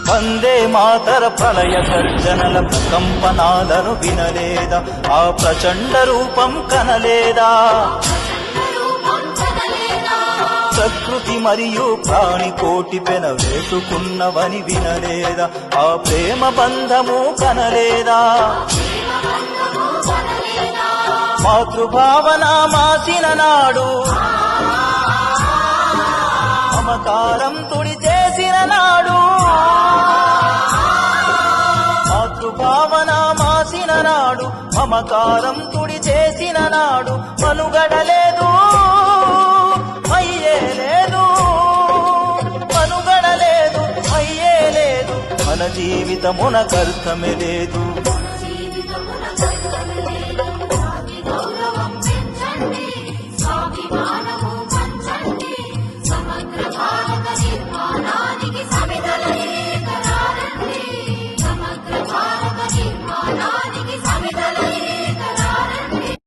వందే మాతర ప్రళయ గర్జనల ప్రకంపనాలను వినలేదా? ఆ ప్రచండ రూపం కనలేదా? ప్రకృతి మరియు ప్రాణి కోటి పెన వేసుకున్నవని వినలేదా? ఆ ప్రేమ బంధము కనలేదా? మాతృభావన మాసిన నాడు, మమకారం తుడి చేసిన నాడు, మాతృభావన మాసిన నాడు, మమకారం తుడి చేసిన నాడు, మనుగడలేదు అయ్యే లేదు, మనుగడలేదు అయ్యే లేదు, మన జీవితమునకర్థమే లేదు.